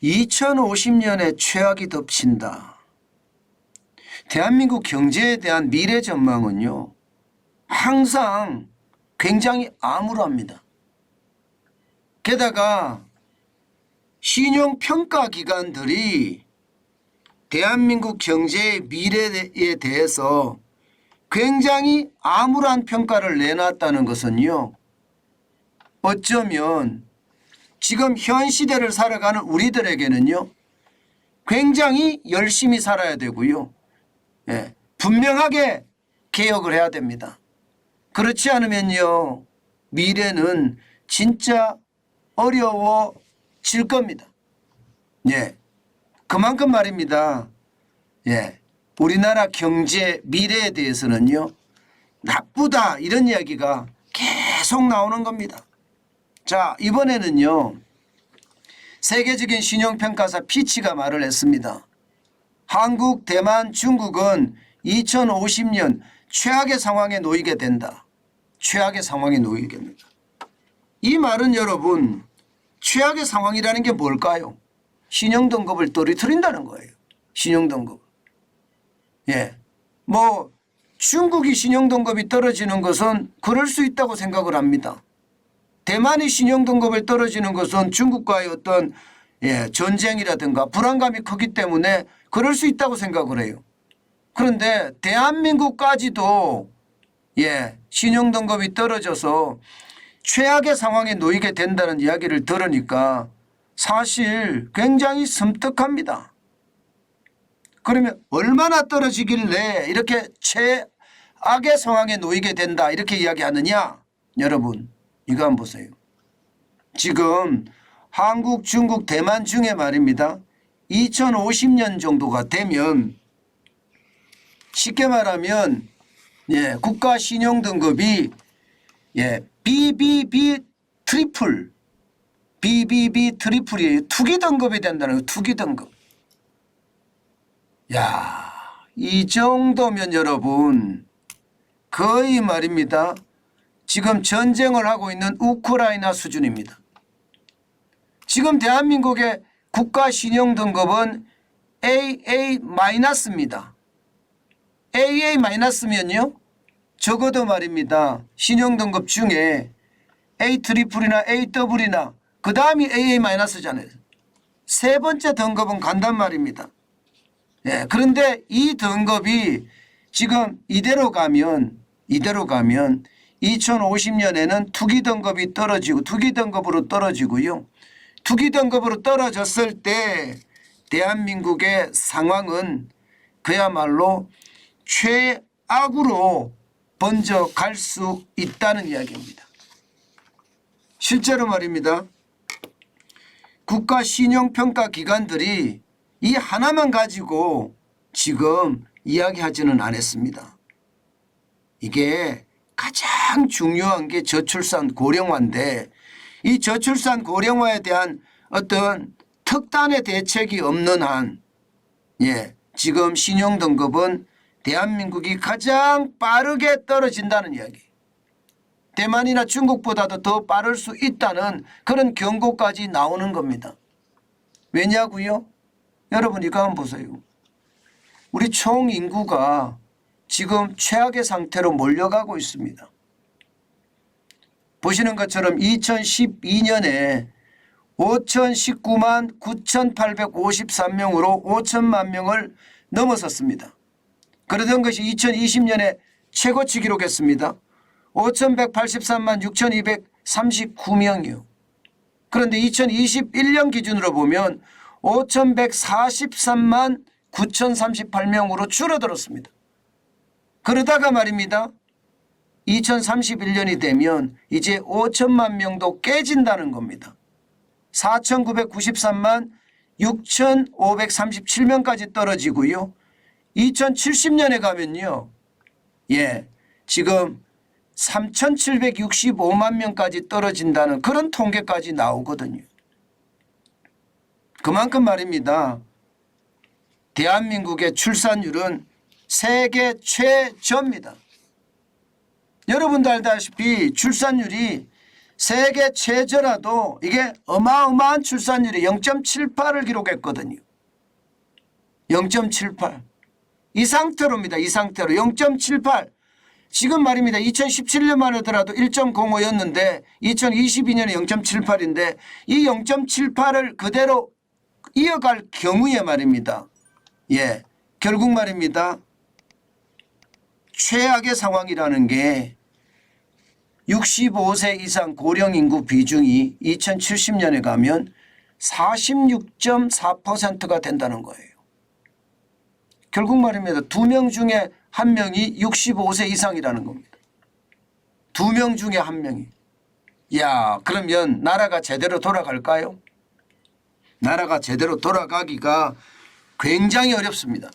2050년에 최악이 덮친다. 대한민국 경제에 대한 미래 전망은요, 항상 굉장히 암울합니다. 게다가 신용평가 기관들이 대한민국 경제의 미래에 대해서 굉장히 암울한 평가를 내놨다는 것은요, 어쩌면 지금 현 시대를 살아가는 우리들에게는요, 굉장히 열심히 살아야 되고요, 분명하게 개혁을 해야 됩니다. 그렇지 않으면요, 미래는 진짜 어려워질 겁니다. 그만큼 말입니다. 우리나라 경제 미래에 대해서는요, 나쁘다 이런 이야기가 계속 나오는 겁니다. 자, 이번에는요, 세계적인 신용평가사 피치가 말을 했습니다. 한국, 대만, 중국은 2050년 최악의 상황에 놓이게 된다. 최악의 상황에 놓이게 됩니다. 이 말은 여러분, 최악의 상황이라는 게 뭘까요? 신용등급을 떨어뜨린다는 거예요. 신용등급. 중국이 신용등급이 떨어지는 것은 그럴 수 있다고 생각을 합니다. 대만이 신용등급이 떨어지는 것은 중국과의 어떤 전쟁이라든가 불안감이 크기 때문에 그럴 수 있다고 생각을 해요. 그런데 대한민국까지도 신용등급이 떨어져서 최악의 상황에 놓이게 된다는 이야기를 들으니까 사실 굉장히 섬뜩합니다. 그러면 얼마나 떨어지길래 이렇게 최악의 상황에 놓이게 된다 이렇게 이야기하느냐? 여러분, 이거 한번 보세요. 지금 한국, 중국, 대만 중에 말입니다, 2050년 정도가 되면 쉽게 말하면 국가 신용등급이 BBB 트리플이에요. 투기 등급이 된다는 거예요. 투기 등급. 이 정도면 여러분 거의 말입니다, 지금 전쟁을 하고 있는 우크라이나 수준입니다. 지금 대한민국의 국가 신용등급은 AA-입니다. AA-면요 적어도 말입니다, 신용등급 중에 A+이나 AW나 그 다음이 AA-잖아요. 세 번째 등급은 간단 말입니다. 그런데 이 등급이 지금 이대로 가면 2050년에는 투기 등급이 떨어지고 투기 등급으로 떨어지고요. 투기 등급으로 떨어졌을 때 대한민국의 상황은 그야말로 최악으로 번져갈 수 있다는 이야기입니다. 실제로 말입니다, 국가 신용평가 기관들이 이 하나만 가지고 지금 이야기하지는 않았습니다. 이게 가장 중요한 게 저출산 고령화인데, 이 저출산 고령화에 대한 어떤 특단의 대책이 없는 한 지금 신용등급은 대한민국이 가장 빠르게 떨어진다는 이야기. 대만이나 중국보다도 더 빠를 수 있다는 그런 경고까지 나오는 겁니다. 왜냐고요? 여러분 이거 한번 보세요. 우리 총 인구가 지금 최악의 상태로 몰려가고 있습니다. 보시는 것처럼 2012년에 5,019만 9,853명으로 5천만 명을 넘어섰습니다. 그러던 것이 2020년에 최고치 기록했습니다. 5,183만 6,239명이요. 그런데 2021년 기준으로 보면 5,143만 9,038명으로 줄어들었습니다. 그러다가 말입니다, 2031년이 되면 이제 5천만 명도 깨진다는 겁니다. 4,993만 6,537명까지 떨어지고요. 2070년에 가면요, 지금 3,765만 명까지 떨어진다는 그런 통계까지 나오거든요. 그만큼 말입니다, 대한민국의 출산율은 세계 최저입니다. 여러분도 알다시피 출산율이 세계 최저라도 이게 어마어마한 출산율이 0.78을 기록했거든요. 0.78. 이 상태로입니다. 이 상태로 0.78. 지금 말입니다. 2017년만 하더라도 1.05였는데 2022년에 0.78인데 이 0.78을 그대로 이어갈 경우에 말입니다. 예, 결국 말입니다. 최악의 상황이라는 게 65세 이상 고령 인구 비중이 2070년에 가면 46.4%가 된다는 거예요. 결국 말입니다. 2명 중에 1명이 65세 이상이라는 겁니다. 2명 중에 1명이. 야, 그러면 나라가 제대로 돌아갈까요? 나라가 제대로 돌아가기가 굉장히 어렵습니다.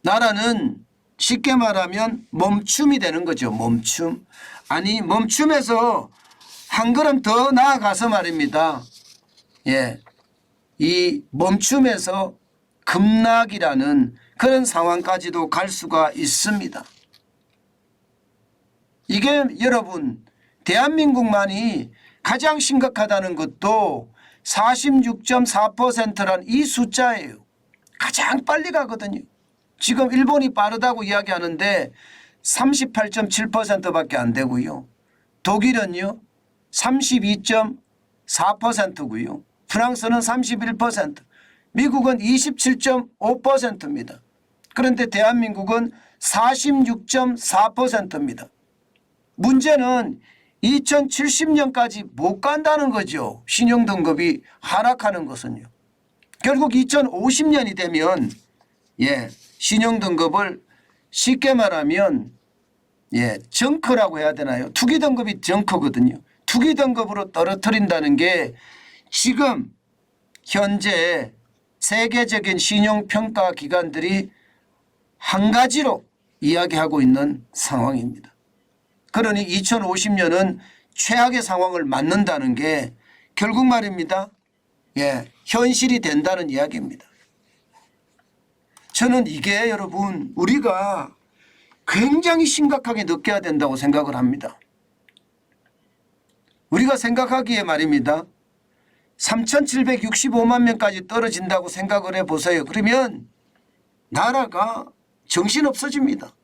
나라는 쉽게 말하면 멈춤이 되는 거죠. 멈춤. 아니, 멈춤에서 한 걸음 더 나아가서 말입니다. 예, 이 멈춤에서 급락이라는 그런 상황까지도 갈 수가 있습니다. 이게 여러분 대한민국만이 가장 심각하다는 것도 46.4%란 이 숫자예요. 가장 빨리 가거든요. 지금 일본이 빠르다고 이야기하는데 38.7%밖에 안 되고요. 독일은요 32.4%고요. 프랑스는 31%, 미국은 27.5%입니다. 그런데 대한민국은 46.4%입니다. 문제는 2070년까지 못 간다는 거죠. 신용등급이 하락하는 것은요. 결국 2050년이 되면 신용등급을 쉽게 말하면 정크라고 해야 되나요? 투기등급이 정크거든요. 투기등급으로 떨어뜨린다는 게 지금 현재 세계적인 신용평가 기관들이 한 가지로 이야기하고 있는 상황입니다. 그러니 2050년은 최악의 상황을 맞는다는 게 결국 말입니다. 현실이 된다는 이야기입니다. 저는 이게 여러분 우리가 굉장히 심각하게 느껴야 된다고 생각을 합니다. 우리가 생각하기에 말입니다. 3,765만 명까지 떨어진다고 생각을 해보세요. 그러면 나라가 정신없어집니다.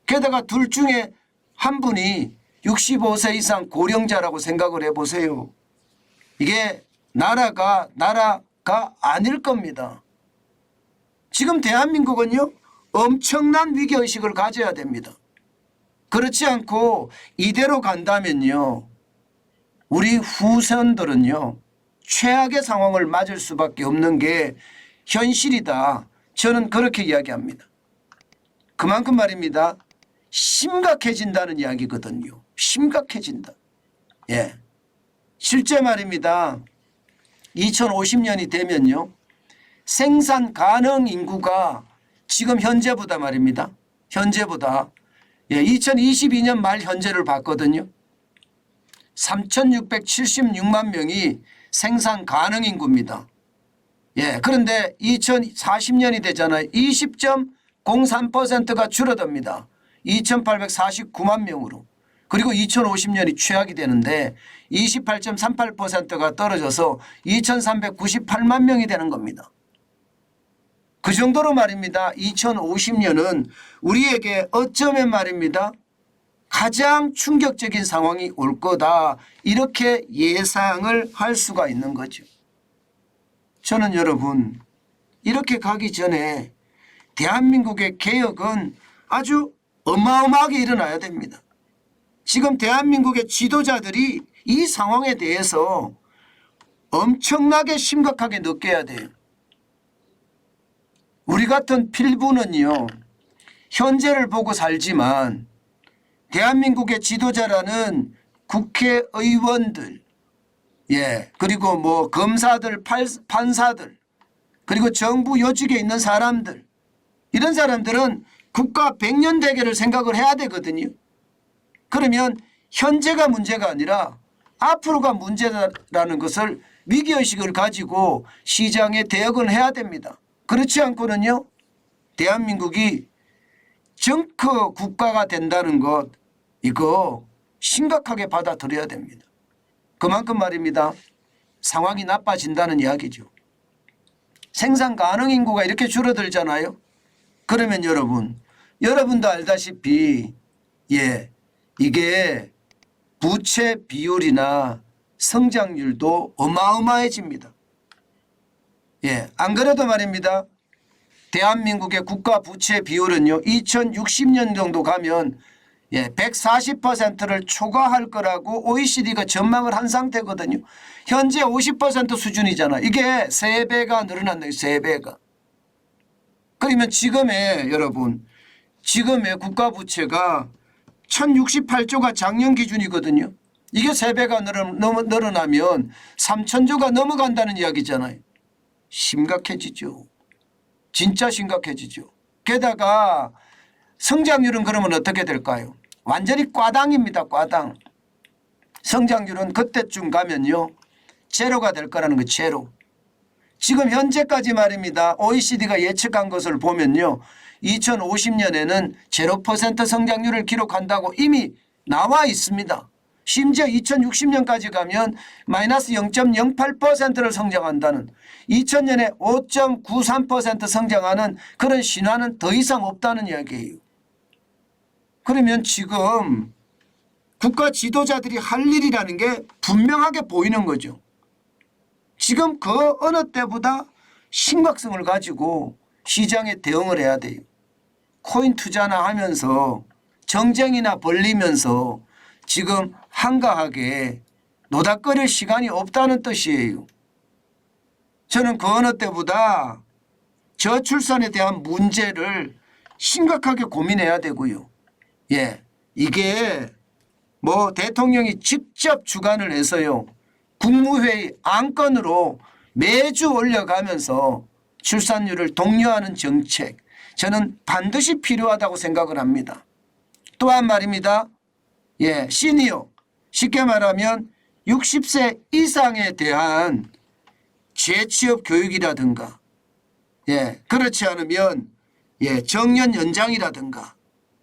게다가 둘 중에 한 분이 65세 이상 고령자라고 생각을 해보세요. 이게 나라가 아닐 겁니다. 지금 대한민국은요 엄청난 위기의식을 가져야 됩니다. 그렇지 않고 이대로 간다면요 우리 후손들은요 최악의 상황을 맞을 수밖에 없는 게 현실이다. 저는 그렇게 이야기합니다. 그만큼 말입니다. 심각해진다는 이야기거든요. 심각해진다. 실제 말입니다. 2050년이 되면요. 생산 가능 인구가 지금 현재보다 말입니다. 현재보다 2022년 말 현재를 봤거든요. 3,676만 명이 생산 가능 인구입니다. 그런데 2040년이 되잖아요. 20.03%가 줄어듭니다. 2,849만 명으로. 그리고 2050년이 최악이 되는데 28.38%가 떨어져서 2,398만 명이 되는 겁니다. 그 정도로 말입니다. 2050년은 우리에게 어쩌면 말입니다. 가장 충격적인 상황이 올 거다. 이렇게 예상을 할 수가 있는 거죠. 저는 여러분 이렇게 가기 전에 대한민국의 개혁은 아주 어마어마하게 일어나야 됩니다. 지금 대한민국의 지도자들이 이 상황에 대해서 엄청나게 심각하게 느껴야 돼요. 우리 같은 필부는요. 현재를 보고 살지만 대한민국의 지도자라는 국회의원들 그리고 뭐 검사들, 판사들 그리고 정부 요직에 있는 사람들 이런 사람들은 국가 100년 대계를 생각을 해야 되거든요. 그러면 현재가 문제가 아니라 앞으로가 문제라는 것을 위기의식을 가지고 시장에 대응을 해야 됩니다. 그렇지 않고는요. 대한민국이 정크 국가가 된다는 것 이거 심각하게 받아들여야 됩니다. 그만큼 말입니다. 상황이 나빠진다는 이야기죠. 생산 가능 인구가 이렇게 줄어들잖아요. 그러면 여러분도 알다시피 이게 부채 비율이나 성장률도 어마어마해집니다. 안 그래도 말입니다. 대한민국의 국가 부채 비율은요 2060년 정도 가면 140%를 초과할 거라고 OECD가 전망을 한 상태거든요. 현재 50% 수준이잖아. 이게 3배가 늘어난다. 3배가. 그러면 지금의 국가 부채가 1068조가 작년 기준이거든요. 이게 3배가 늘어나면 3000조가 넘어간다는 이야기잖아요. 심각해지죠. 진짜 심각해지죠. 게다가 성장률은 그러면 어떻게 될까요? 완전히 꽈당입니다. 꽈당. 성장률은 그때쯤 가면요. 제로가 될 거라는 거 제로. 지금 현재까지 말입니다. OECD가 예측한 것을 보면요. 2050년에는 0% 성장률을 기록한다고 이미 나와 있습니다. 심지어 2060년까지 가면 마이너스 0.08%를 성장한다는 2000년에 5.93% 성장하는 그런 신화는 더 이상 없다는 이야기예요. 그러면 지금 국가 지도자들이 할 일이라는 게 분명하게 보이는 거죠. 지금 그 어느 때보다 심각성을 가지고 시장에 대응을 해야 돼요. 코인 투자나 하면서 정쟁이나 벌리면서 지금 한가하게 노닥거릴 시간이 없다는 뜻이에요. 저는 그 어느 때보다 저출산에 대한 문제를 심각하게 고민해야 되고요. 이게 뭐 대통령이 직접 주관을 해서요. 국무회의 안건으로 매주 올려가면서 출산율을 독려하는 정책, 저는 반드시 필요하다고 생각을 합니다. 또한 말입니다. 시니어, 쉽게 말하면 60세 이상에 대한 재취업 교육이라든가 그렇지 않으면 정년 연장이라든가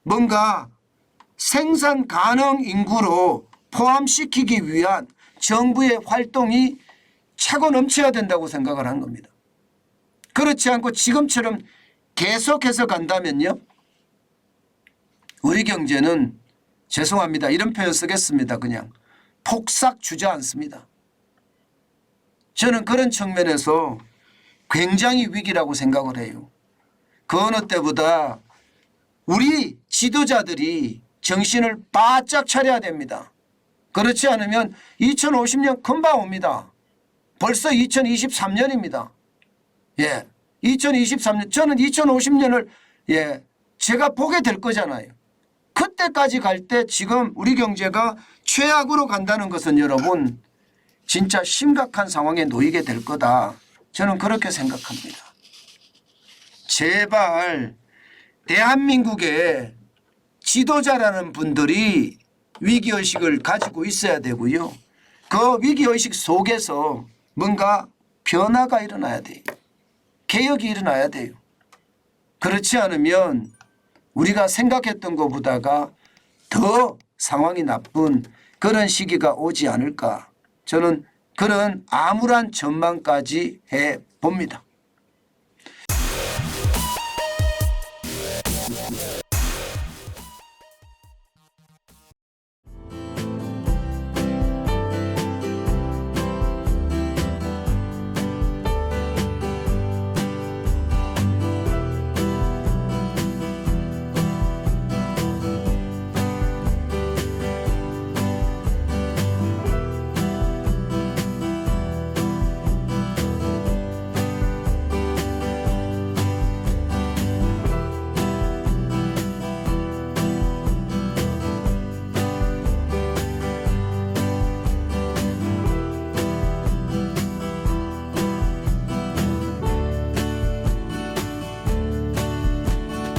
뭔가 생산 가능 인구로 포함시키기 위한 정부의 활동이 차고 넘쳐야 된다고 생각을 한 겁니다. 그렇지 않고 지금처럼 계속해서 간다면요. 우리 경제는 죄송합니다. 이런 표현 쓰겠습니다. 그냥 폭삭 주저앉습니다. 저는 그런 측면에서 굉장히 위기라고 생각을 해요. 그 어느 때보다 우리 지도자들이 정신을 바짝 차려야 됩니다. 그렇지 않으면 2050년 금방 옵니다. 벌써 2023년입니다. 2023년 저는 2050년을 제가 보게 될 거잖아요. 그때까지 갈 때 지금 우리 경제가 최악으로 간다는 것은 여러분 진짜 심각한 상황에 놓이게 될 거다. 저는 그렇게 생각합니다. 제발 대한민국의 지도자라는 분들이 위기의식을 가지고 있어야 되고요. 그 위기의식 속에서 뭔가 변화가 일어나야 돼요. 개혁이 일어나야 돼요. 그렇지 않으면 우리가 생각했던 것보다가 더 상황이 나쁜 그런 시기가 오지 않을까. 저는 그런 암울한 전망까지 해봅니다.